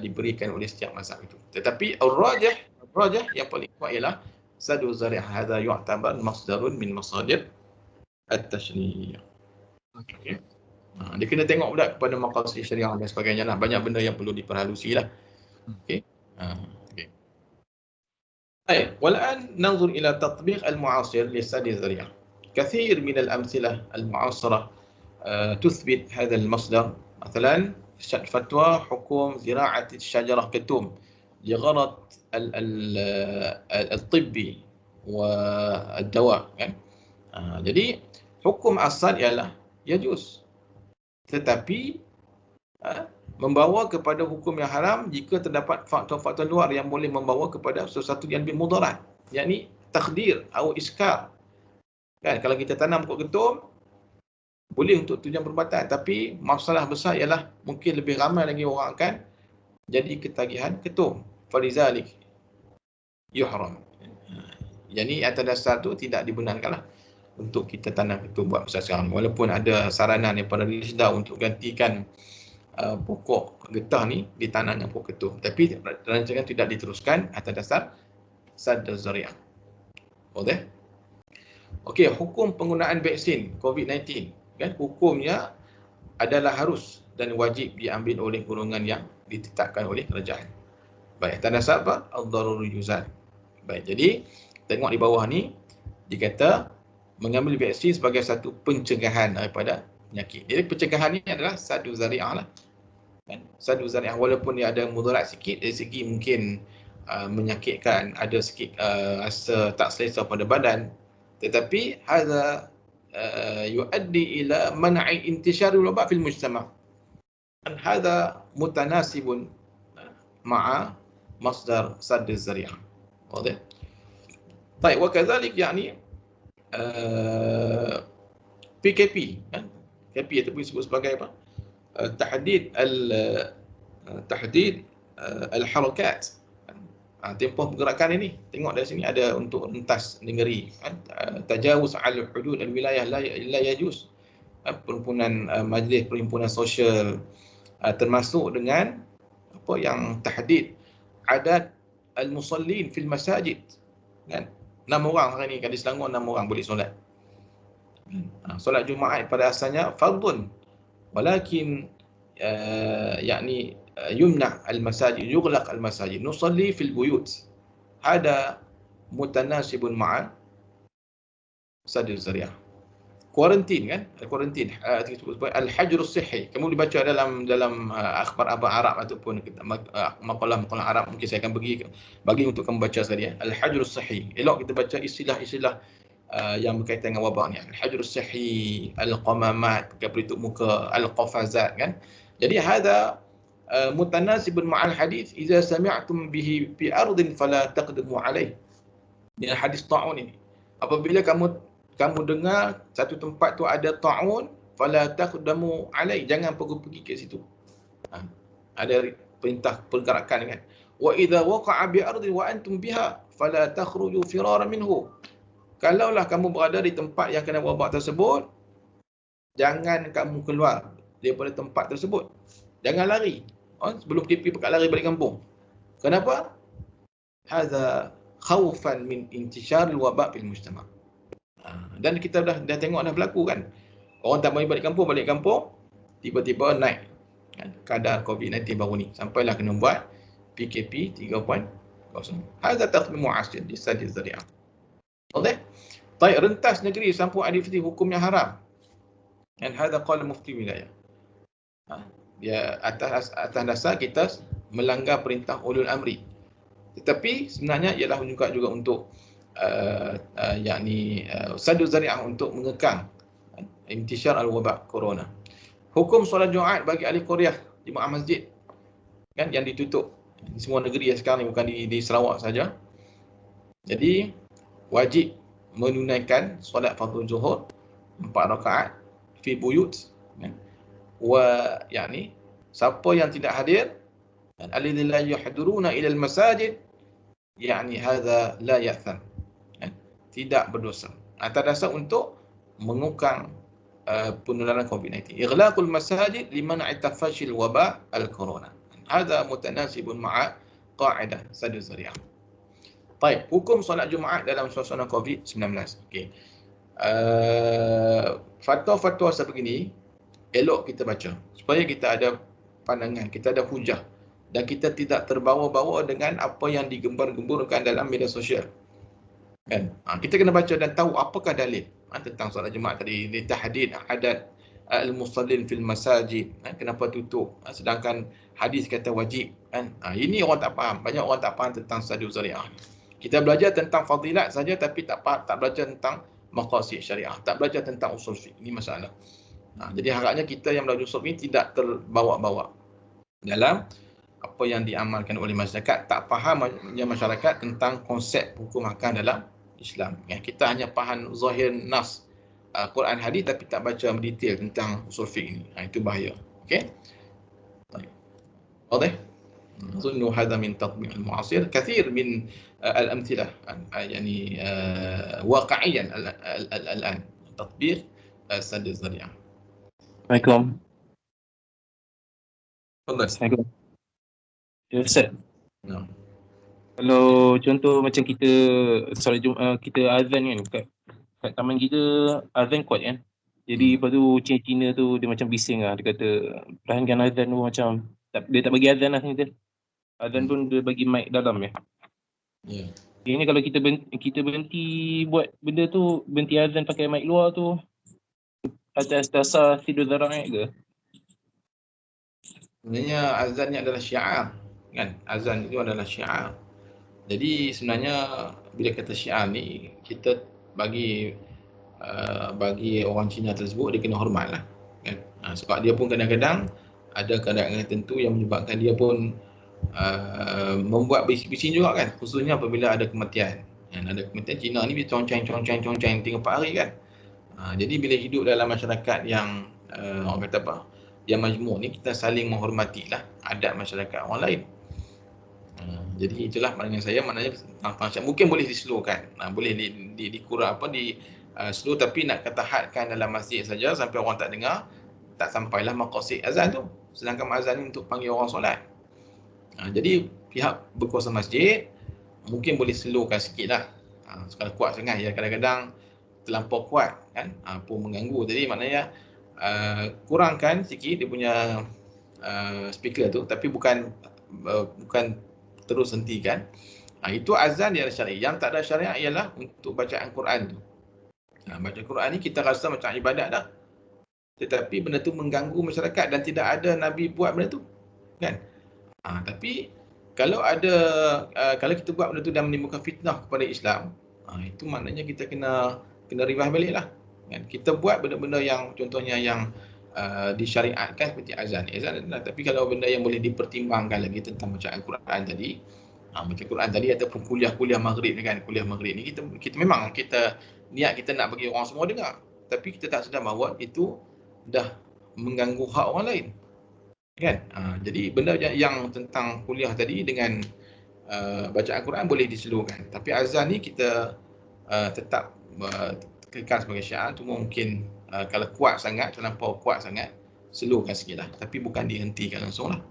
diberikan oleh setiap mazhab itu. Tetapi al-rajah yang paling kuat ialah saddu zari'ah hadza yu'tabar masdarun min masadir at-tashri'. Okey. Dia kena tengok pula kepada maqasid syariah dan sebagainya lah. Banyak benda yang perlu diperhalusi lah. Okey. Okey. Baik, والآن ننظر إلى تطبيق المعاصر لسد الذريعة. كثير من الأمثلة المعاصرة تثبت هذا المصدر. مثلا فتوى حكم زراعة الشجرة كتوم لغرض الطبي والدواء kan. Jadi hukum asal ialah yajuz, tetapi membawa kepada hukum yang haram jika terdapat faktor-faktor luar yang boleh membawa kepada sesuatu yang lebih mudarat, yakni takhdir atau iskar kan. Kalau kita tanam pokok ketum boleh untuk tujuan perubatan, tapi masalah besar ialah mungkin lebih ramai lagi orang akan jadi ketagihan ketum. Falizalik yuhram. Yani atas dasar tu tidak dibenarkanlah untuk kita tanam ketum buat masa sekarang. Walaupun ada saranan daripada Risda untuk gantikan pokok getah ni ditanam dengan pokok ketum, tapi rancangan tidak diteruskan atas dasar saddu zari'ah. Okey. Okey, hukum penggunaan vaksin COVID-19 kan, hukumnya adalah harus dan wajib diambil oleh golongan yang ditetapkan oleh kerajaan. Baik, atas dasar apa? Al-daruri yuzal. Baik, jadi tengok di bawah ni dikata mengambil vaksin sebagai satu pencegahan daripada penyakit. Jadi pencegahan ni adalah saddu zari'ah lah. Kan? Saddu zari'ah walaupun dia ada mudarat sikit dari segi mungkin menyakitkan, ada sikit rasa tak selesa pada badan, tetapi hadza yuaddi ila man'i intisharil waba' fil mujtama'. Dan hadza mutanasibun ma'a masdar sadd az-zari'ah. Wadah? Baik, wa kadzalik yani PKP kan? PKP itu disebut sebagai apa? Tahdid al-harakat. Tempoh pergerakan ini, tengok dari sini ada untuk entas negeri kan? Tajawuz al-hudud al-wilayah la yajuz. Perhimpunan majlis perhimpunan sosial termasuk dengan apa yang tahdid adat al-musallin fil masajid kan. 6 orang hari ni kan di Selangor 6 orang boleh solat. Solat Jumaat pada asalnya fardun, walakin yakni يمنع المساجد يغلق المساجد نصلي في البيوت. هذا متناسب مع سد الذريعة. Kuarantin kan, kuarantin al-hajr as-sihhi. Kamu dibaca dalam akhbar Arab ataupun makalah-makalah Arab, mungkin saya akan bagi untuk kamu baca sekali ya. Al-hajr as-sihhi. Elok kita baca istilah-istilah yang berkaitan dengan wabak ni. Al-hajr as-sihhi, al-qamamat, pelitup muka, al-qafazat kan. Jadi hadza mutanasibun ma'al hadis idza sami'tum bihi fi ardin fala taqdimu alaih. Ini hadis ta'un ini. Apabila kamu dengar satu tempat tu ada ta'un, fala taqdamu alai, jangan pergi ke situ. Ada perintah pergerakan kan. Wa idza waqa'a bi ardin wa antum biha fala takhruju firara minhu. Kalaulah kamu berada di tempat yang kena wabak tersebut, jangan kamu keluar daripada tempat tersebut. Jangan lari. Sebelum pergi pekat lari balik kampung. Kenapa? Hadza khaufan min intishar al-waba' fil mujtama'. Dan kita dah tengok dah berlaku kan. Orang tak mau balik kampung, tiba-tiba naik kan, kadar COVID-19 baru ni. Sampailah kena buat PKP 3.0. Hadza taqdim mu'asir di Sadd Zari'ah. Okey. Baik, rentas negeri sampai aktiviti hukum yang haram. Dan hadza qala mufti wilayah. Dia atas dasar kita melanggar perintah ulul amri. Tetapi sebenarnya ialah juga untuk Sadd Zari'ah, untuk mengekang intishar al-waba' corona. Hukum solat Jumaat bagi ahli Korea di masjid kan yang ditutup di semua negeri sekarang ni, bukan di Sarawak saja. Jadi wajib menunaikan solat fardu zuhur 4 rakaat fi buyut kan. Wa siapa yang tidak hadir, alladhina la yahduruna ila al-masajid, hadza la ya'tham, tidak berdosa. Atas dasar untuk mengukang penularan COVID-19. Ighlaqul masajid liman'i tafashil waba' al-corona. Hadza mutanasibun ma'a qa'idah Sadd Zari'ah. Baik, hukum solat Jumaat dalam suasana COVID-19. Okey. Fatwa-fatwa sebegini elok kita baca supaya kita ada pandangan, kita ada hujah dan kita tidak terbawa-bawa dengan apa yang digembar-gemburkan dalam media sosial. Kan? Kita kena baca dan tahu apakah dalil tentang solat Jumaat tadi, li tahdid adad al-musallin fil masajid, kenapa tutup sedangkan hadis kata wajib kan. Ini orang tak faham, banyak orang tak faham tentang Sadd Zari'ah. Kita belajar tentang fadilat saja tapi tak belajar tentang maqasid syariah, tak belajar tentang usul fiqh. Ini masalah. Jadi harapnya kita yang belajar usul fiqh tidak terbawa-bawa dalam apa yang diamalkan oleh masyarakat, tak fahamnya masyarakat tentang konsep hukum akam dalam Islam. Kita hanya faham zahir nas Quran hadis tapi tak baca detail tentang usul fiqh ini. Itu bahaya. Okey. Baik. Wadah? أظن هذا من تطبيق المعاصر كثير من الأمثلة واقعيا الآن تطبيق سد الذريعة. Assalamualaikum. تفضل. Assalamualaikum. Ya Ustaz. Nah. Kalau contoh macam kita solat Jumaat, kita azan kan kat taman kita, azan kuat kan. Jadi lepas tu Cina tu dia macam bising lah. Dia kata perlahankan azan tu macam dia tak bagi azan lah kita. Azan pun dia bagi mic dalam ya. Ya. Ini kalau kita berhenti buat benda tu, berhenti azan pakai mic luar tu, atas dasar Sadd Zari'ah ke? Sebenarnya azan ni adalah syiar kan. Azan itu adalah syiar. Jadi sebenarnya bila kata syiar ni, kita bagi orang Cina tersebut dia kena hormat lah kan. Sebab dia pun kadang-kadang ada keadaan tertentu yang menyebabkan dia pun membuat bising juga kan, khususnya apabila ada kematian. Ada kematian Cina ni dia conceng 3-4 hari kan. Jadi bila hidup dalam masyarakat yang orang kata apa, yang majmuk ni, kita saling menghormatilah adat masyarakat orang lain. Jadi itulah maknanya saya, maknanya mungkin boleh dislowkan, boleh dikurang slow, tapi nak ketahadkan dalam masjid saja sampai orang tak dengar, tak sampailah maqasid azan tu. Sedangkan azan ni untuk panggil orang solat. Jadi pihak berkuasa masjid mungkin boleh slowkan sikit lah. Sekali kuat sangat ya, kadang-kadang terlampau kuat kan, pun mengganggu. Jadi maknanya kurangkan sikit dia punya speaker tu, tapi bukan terus hentikan. Itu azan dia ada syariah. Yang tak ada syariah ialah untuk bacaan Quran tu. Baca Quran ni kita rasa macam ibadat dah, tetapi benda tu mengganggu masyarakat dan tidak ada Nabi buat benda tu kan. Tapi kalau kita buat benda tu dan menimbulkan fitnah kepada Islam, itu maknanya kita kena revive balik lah kan. Kita buat benda-benda yang contohnya yang disyariatkan seperti azan tapi kalau benda yang boleh dipertimbangkan lagi tentang bacaan Quran tadi, baca Quran tadi ataupun kuliah maghrib ni kan. Kuliah maghrib ni kita memang kita niat kita nak bagi orang semua dengar, tapi kita tak sedar bahawa itu dah mengganggu hak orang lain. Kan? Jadi benda yang tentang kuliah tadi dengan bacaan Quran boleh diseluruhkan. Tapi azan ni kita tetap kekal sebagai syiar. Cuma mungkin kalau kuat sangat, terlampau kuat sangat, seluruhkan sikit lah. Tapi bukan dihentikan langsung lah.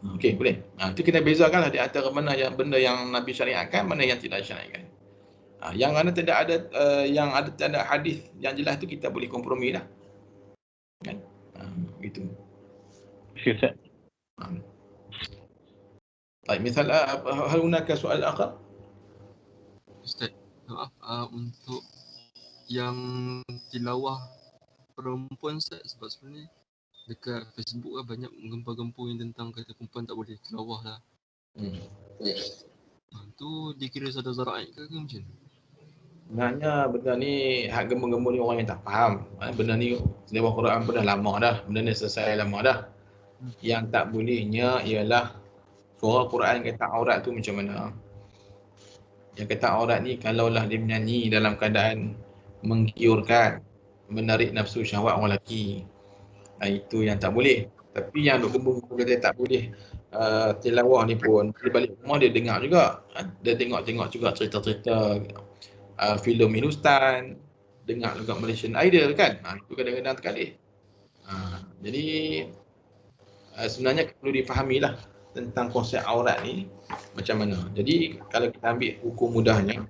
Okey, boleh. Itu kita bezakan lah di antara mana yang benda yang Nabi syariatkan, mana yang tidak syariatkan. Yang mana tidak ada yang ada hadis yang jelas tu kita boleh kompromi lah. Kan? Gitu. Syekh Ustaz. Baik, misal hal hunaka soal akhar? Ustaz, maaf, untuk yang tilawah perempuan Ustaz, sebab sebenarnya dekat Facebook kan banyak gempar-gempur yang tentang kata perempuan tak boleh tilawah lah. Tu dikira sadar zara'i ke macam mana? Sebenarnya benda ni hak gembur-gembur ni orang yang tak faham. Benda ni tilawah Quran pun dah lama dah. Benda ni selesai lama dah. Yang tak bolehnya ialah suara Quran kata aurat tu macam mana. Yang kata aurat ni kalaulah dia menyanyi dalam keadaan menggiurkan, menarik nafsu syahwat orang lelaki, itu yang tak boleh. Tapi yang duk gembur-gembur kata tak boleh tilawah ni pun, dia balik rumah dia dengar juga. Dia tengok-tengok juga cerita-cerita filem Hindustan, dengar juga Malaysian Idol kan. Itu kadang-kadang terkalih. Jadi sebenarnya perlu difahami lah tentang konsep aurat ni macam mana. Jadi kalau kita ambil hukum mudahnya,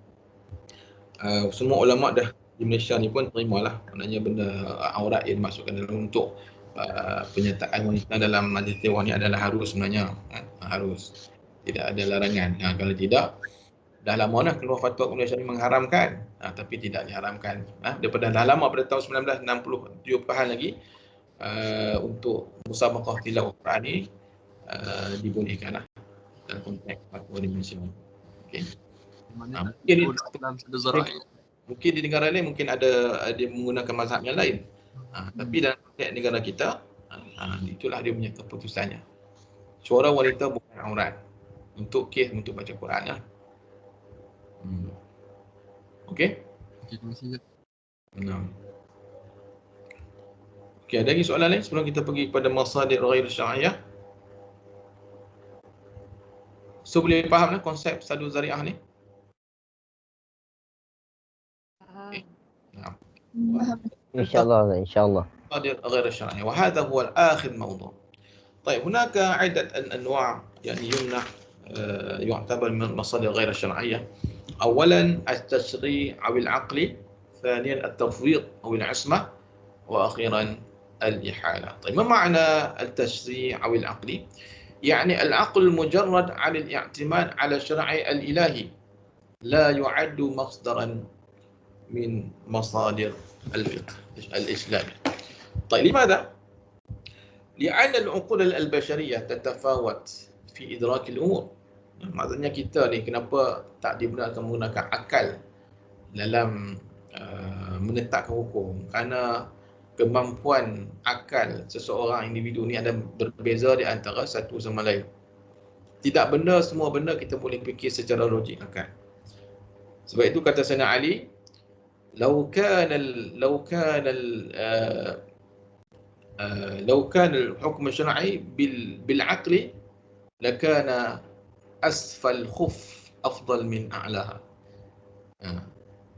semua ulama dah di Malaysia ni pun terimalah maknanya benda aurat yang dimasukkan dalam untuk penyertaan wanita dalam majlis dewan ni adalah harus sebenarnya. Harus. Tidak ada larangan. Kalau tidak, dah lama dah keluar fatwa Malaysia ni mengharamkan, tapi tidak diharamkan. Daripada dah lama pada tahun 1960-70-an lagi untuk musabaqah tilawah Quran ni dibolehkanlah dalam konteks fatwa di Malaysia. Okey. Mungkin di negara lain mungkin ada dia menggunakan mazhab yang lain. Tapi dalam konteks negara kita, itulah dia punya keputusannya. Suara wanita bukan aurat. Untuk kes untuk baca Quran lah. Okey? Okey, terima kasih. Okey, ada lagi soalan lain sebelum kita pergi kepada masadir ghair syar'iyyah? So boleh faham lah konsep sadu zari'ah ni? InsyaAllah. مصادر غير الشرعية وهذا هو الآخر موضوع. طيب هناك عدة أنواع يعني يمنع يعتبر من المصادر غير الشرعية. أولا التشريع أو العقل، ثانيا التفويض أو العصمة، وأخيرا الإحالة. طيب ما معنى التشريع أو العقل؟ يعني العقل المجرد عن الاعتماد على الشرع الإلهي لا يعد مصدرا من مصادر الفقه الإسلامي. طيب لماذا؟ لأن العقول البشرية تتفاوت في إدراك الأمور. Maksudnya kita ni kenapa tak dibenarkan menggunakan akal dalam menetapkan hukum? Kerana kemampuan akal seseorang individu ni ada berbeza di antara satu sama lain. Tidak semua benda kita boleh fikir secara logik akal. Sebab itu kata Sayyidina Ali, لو كان الحكم الشرعي بالعقل لكان أسفل الخف أفضل من أعلاها.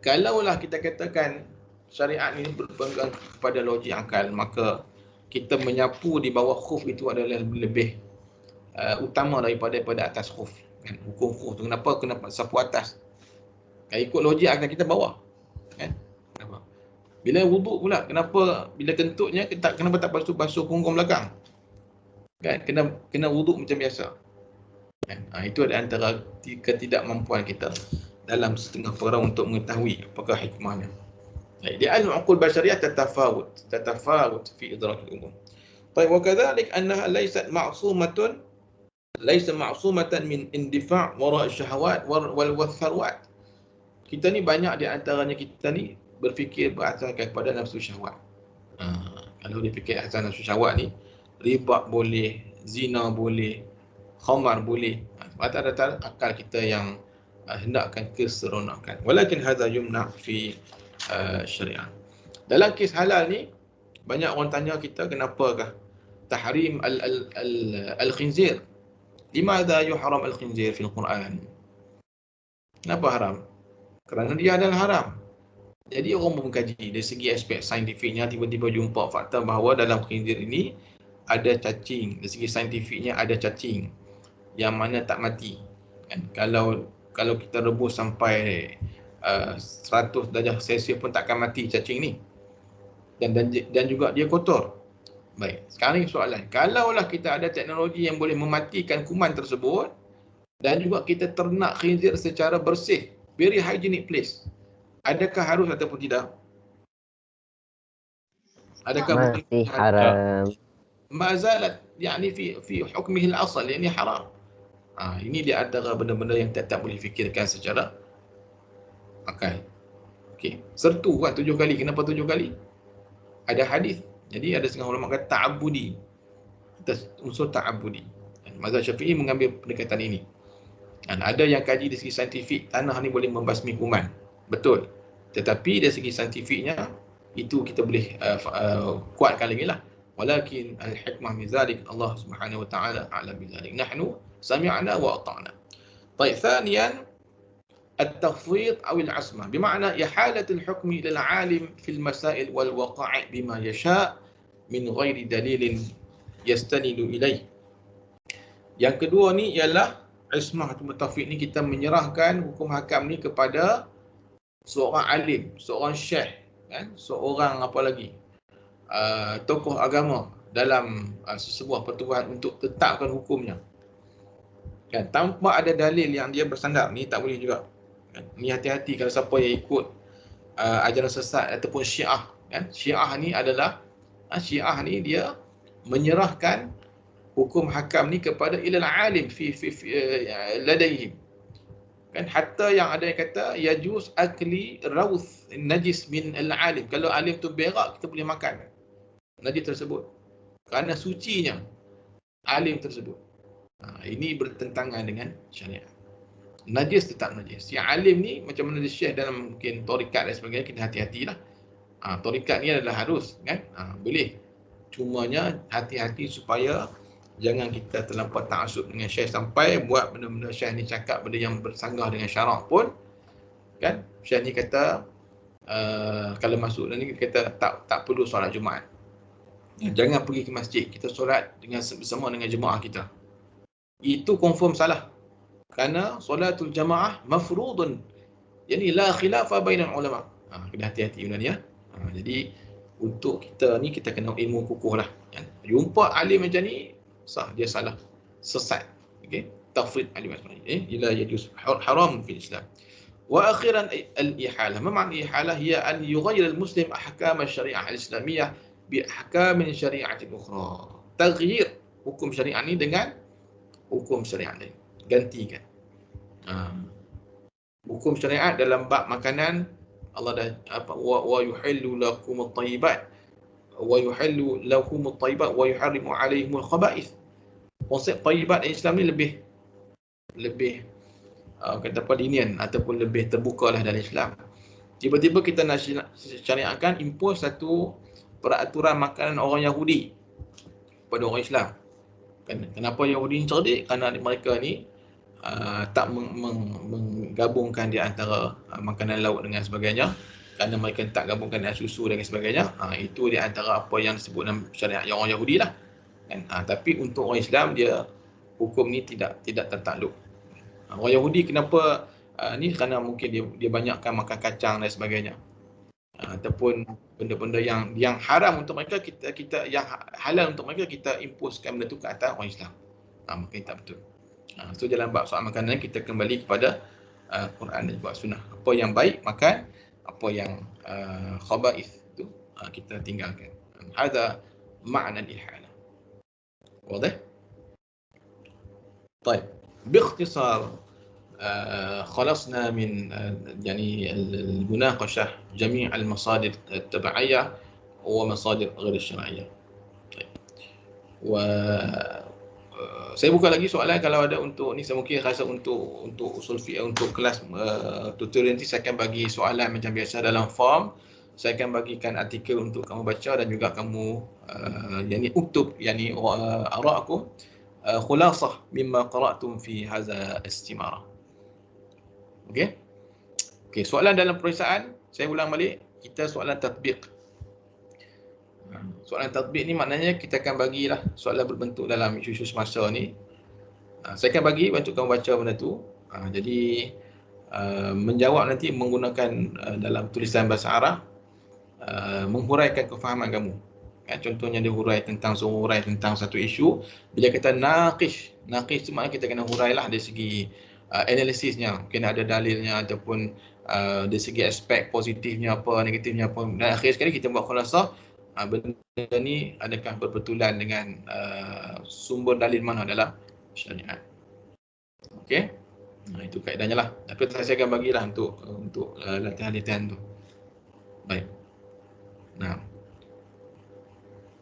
Kalaulah kita katakan syariat ini berpegang kepada logik akal, maka kita menyapu di bawah khuf itu adalah lebih utama daripada atas khuf. Kan? Hukum khuf tu kenapa sapu atas? Kalau ikut logik akal kita bawah. Kan? Kenapa? Bila wuduk pula, kenapa bila kentutnya kenapa tak basuh punggung belakang? Kan? Kena wuduk macam biasa. Kan? Itu adalah antara ketidakmampuan kita dalam setengah perkara untuk mengetahui apakah hikmahnya. لأن العقول البشرية تتفاوت في إدراك الأمور. طيب وكذلك أنها ليست معصومة من اندفاع وراء الشهوات والثروات. Kita ni banyak di antaranya kita ni berfikir berdasarkan kepada nafsu syahwat. Kalau dipikir asal nafsu syahwat ni, riba boleh, zina boleh, khamar boleh. Rata-rata akal kita yang hendakkan keseronokan. Walakin hadza yumna fi syariah. Dalam kes halal ni Banyak orang tanya kita kenapakah tahrim al-khinzir. Limadha yuharam al-khinzir fil Quran? Kenapa haram? Kerana dia adalah haram. Jadi orang mengkaji dari segi aspek saintifiknya, tiba-tiba jumpa fakta bahawa dalam khinzir ini ada cacing. Dari segi saintifiknya ada cacing yang mana tak mati. Kan? Kalau kita rebus sampai 100 darjah Celsius pun takkan mati cacing ni. Dan juga dia kotor. Baik, sekarang ni soalan. Kalaulah kita ada teknologi yang boleh mematikan kuman tersebut dan juga kita ternak khinzir secara bersih, very hygienic place, adakah harus ataupun tidak? Adakah Masih haram. Ma zalat yani fi hukmihi al-asl, yani haram. Ini di antara benda-benda yang tak boleh fikirkan secara akal. Okey, sertu kan 7 kali. Kenapa 7 kali? Ada hadis. Jadi ada setengah ulama kata ta'abbudi. Unsur ta'abbudi. Mazhab Syafi'i mengambil pendekatan ini. Dan ada yang kaji dari segi saintifik, tanah ni boleh membasmi kuman. Betul. Tetapi dari segi saintifiknya, itu kita boleh kuatkan lagi lah. Walakin al-hikmah min zalik, Allah Subhanahu wa taala a'lam bizalik. Nahnu sami'na wa ata'na. Baik, thaniyan التفويض أو العصمة بمعنى إحالة الحكم إلى العالم في المسائل والوقائع بما يشاء من غير دليل يستند إليه. Yang kedua ni ialah ismah atau tafwid ni, kita menyerahkan hukum hakam ni kepada seorang alim, seorang syekh, kan? Seorang apa lagi? Tokoh agama dalam sebuah pertubuhan untuk tetapkan hukumnya. Kan? Tanpa ada dalil yang dia bersandar, ni tak boleh juga. Ni hati-hati kalau siapa yang ikut ajaran sesat ataupun Syiah, kan? Syiah ni adalah Syiah ni dia menyerahkan hukum hakam ni kepada ilal alim fi ladaihim. Kan hatta yang ada yang kata yajuz akli rawth najis min al-alim. Kalau alim tu berak, kita boleh makan najis tersebut kerana sucinya alim tersebut. Ini bertentangan dengan syariat. Najis tetap najis. Si alim ni macam mana dia syekh dalam mungkin tarikat dan sebagainya, kita hati-hatilah. Tarikat ni adalah harus, kan? Boleh. Cumanya hati-hati supaya jangan kita terlampau ta'assub dengan syekh sampai buat benda-benda syekh ni cakap benda yang bersanggah dengan syarak pun, kan? Syekh ni kata kalau masuk dan ni kata tak perlu solat Jumaat. Jangan pergi ke masjid, kita solat bersama dengan jemaah kita. Itu confirm salah. Kerana solatul jamaah mafrudun. Yani la khilafa bainal ulama. Kena hati-hati benda ni ya. Jadi untuk kita ni kita kena ilmu kukuh lah. Jumpa alim macam ni, sah dia salah, sesat. Okey, tafrid alim macam ni. Ila yajuz haram fil Islam. Wa akhiran al-ihalah. Ma ma'na ihalah? Hiya an yughayyir al-muslim ahkam al-syariah al-islamiyah bi ahkam syariah ukhra. Taghyir hukum syariat ni dengan hukum syariat lain. Gantikan. Hukum syariat dalam bab makanan, Allah dah wa yuhillu lakum at-tayyibat wa yuhillu lakum at-tayyibat wa yuharrimu alaihimul khaba'ith. Konsep tayyibat Islam ni lebih kata apa, lenient ataupun lebih terbuka lah dalam Islam. Tiba-tiba kita nak syariatkan impose satu peraturan makanan orang Yahudi pada orang Islam. Kenapa Yahudi ni cerdik? Kerana mereka ni tak menggabungkan di antara makanan laut dengan sebagainya, kerana mereka tak gabungkan dengan susu dan sebagainya. Itu di antara apa yang disebut dalam syariat yang orang Yahudi lah, kan? Tapi untuk orang Islam, dia hukum ni tidak tertakluk. Orang Yahudi kenapa ni? Kerana mungkin dia banyakkan makan kacang dan sebagainya, ataupun benda-benda yang haram untuk mereka, kita yang halal untuk mereka, kita imposekan benda tu ke atas orang Islam. Maka ini tak betul. So dalam bab soal makanan, kita kembali kepada Quran dan juga sunnah. Apa yang baik makan, apa yang khaba'ith itu kita tinggalkan. Hadza ma'na al-ihala. Wadah? طيب باختصار خلصنا من يعني المناقشة جميع المصادر التبعية ومصادر غير الشرعية. طيب. Saya buka lagi soalan kalau ada untuk ni. Saya mungkin rasa untuk usul fiqh, untuk kelas tutorial nanti saya akan bagi soalan macam biasa dalam form saya akan bagikan artikel untuk kamu baca dan juga kamu yani uktub yani ara'akum khulasah mimma qara'tum fi hadha istimara. Okey. Okey, soalan dalam peperiksaan saya ulang balik, kita soalan tatbiq. Soalan tatbiq ni maknanya kita akan bagilah soalan berbentuk dalam isu-isu semasa ni. Saya akan bagi untuk kamu baca benda tu. Jadi menjawab nanti menggunakan dalam tulisan bahasa Arab, menghuraikan kefahaman kamu. Contohnya dia hurai tentang satu isu. Bila kita naqish tu maknanya kita kena hurailah dari segi analisisnya, mungkin ada dalilnya ataupun dari segi aspek positifnya apa, negatifnya apa. Dan akhir sekali kita buat khulasah benda ni adakah berbetulan dengan sumber dalil mana dalam syariat. Okey. Itu kaedahnya lah. Tapi saya akan bagilah untuk latihan-latihan tu. Baik. Nah.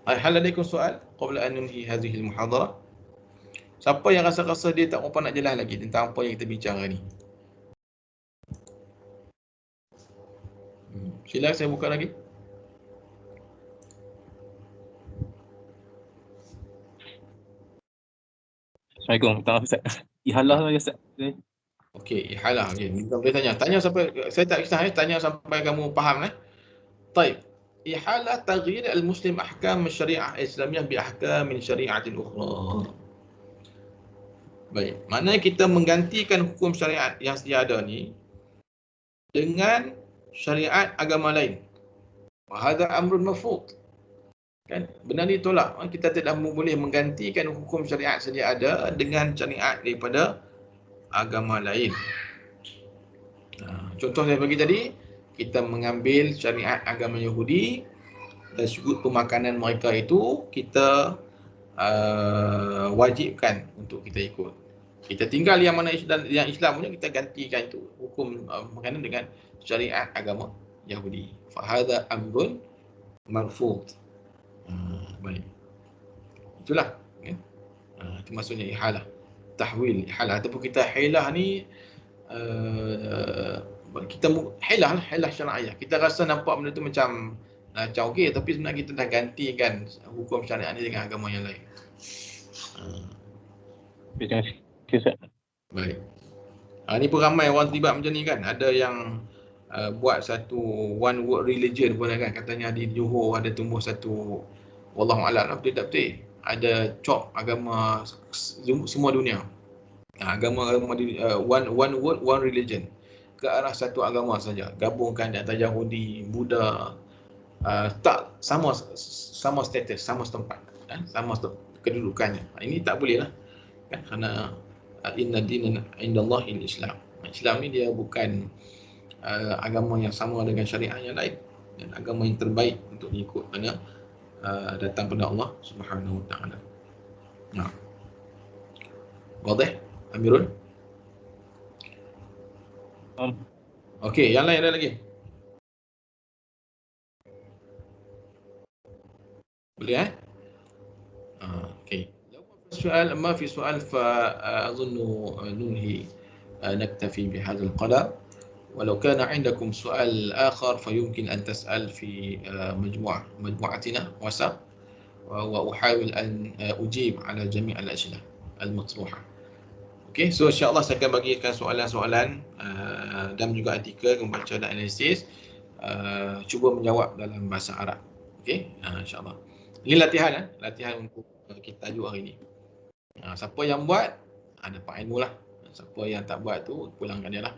Hal ladakum soal qabla an nunhi hadhihi al-muhadharah? Siapa yang rasa-rasa dia tak mampu nak jelas lagi tentang apa yang kita bincang ni? Sila saya buka lagi. Assalamualaikum. Minta maaf Ustaz. Ihalah lagi Ustaz. Okey, ihalah. Okey, boleh tanya. Tanya sampai saya tak kisah tanya sampai kamu faham Baik. Ihalah taghyir al-muslim ahkam syariah Islamiyah bi ahkam min syari'atin ukhra. Baik, maknanya kita menggantikan hukum syariat yang sedia ada ni dengan syariat agama lain. Wa hadha amrun mafruḍ. Kan? Benda ni tolak. Kita tidak boleh menggantikan hukum syariat sedia ada dengan syariat daripada agama lain. Contoh saya bagi tadi, kita mengambil syariat agama Yahudi dan sudut pemakanan mereka itu kita wajibkan untuk kita ikut. Kita tinggal yang mana yang Islam punya, kita gantikan itu hukum makanan dengan syariat agama Yahudi. Fa hadha amrun marfud. Baik. Itulah ya. Itu maksudnya ihalah. Tahwil ihalah ataupun kita hilah ni kita hilah syariah. Kita rasa nampak benda tu macam okey, tapi sebenarnya kita dah gantikan hukum syariat ni dengan agama yang lain. Baik. Ni pun ramai orang terlibat macam ni kan. Ada yang buat satu one world religion pun kan. Katanya di Johor ada tumbuh satu, wallahualam betul tak betul, ada cop agama semua dunia. Agama one world one religion, ke arah satu agama saja, gabungkan di antara Yahudi, Buddha, tak sama status, sama tempat, sama kedudukannya. Ini tak boleh lah kan, kerana inna dina indallahil Islam. Islam ni dia bukan agama yang sama dengan syariat yang lain, dan agama yang terbaik untuk diikut kerana datang pada Allah Subhanahu wa taala. Nah. Wadih Amirul? Okey, yang lain ada lagi? Boleh okey. السؤال ما في سؤال فأظن ننهي نكتفي بهذا القدر. ولو كان عندكم سؤال آخر فيمكن أن تسأل في مجموعتنا واتساب، وأحاول أن أجيب على جميع الأسئلة المطروحة. Okay, so insyaAllah saya akan bagikan soalan-soalan dan juga artikel, membaca dan analisis, cuba menjawab dalam bahasa Arab. Okay, insyaAllah. Ini latihan untuk kita tajuk hari ini. Siapa yang buat, dapat ilmu lah. Siapa yang tak buat tu, pulangkan dia lah.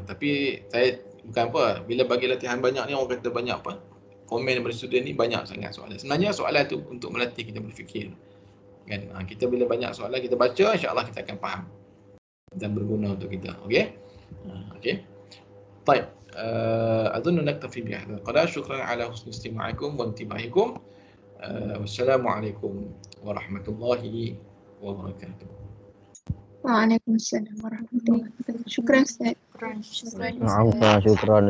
Tapi saya bukan apa, bila bagi latihan banyak ni, orang kata banyak apa, komen daripada student ni banyak sangat soalan. Sebenarnya soalan tu untuk melatih kita berfikir kan. Kita bila banyak soalan kita baca, insyaAllah kita akan faham dan berguna untuk kita. Okey. Okey. Baik. أظن نكتفي بهذا القدر. شكرا على حسن استماعكم وانتباهكم. والسلام عليكم ورحمة الله وبركاته. وعليكم السلام ورحمة الله وبركاته. شكرا أستاذ. شكرا.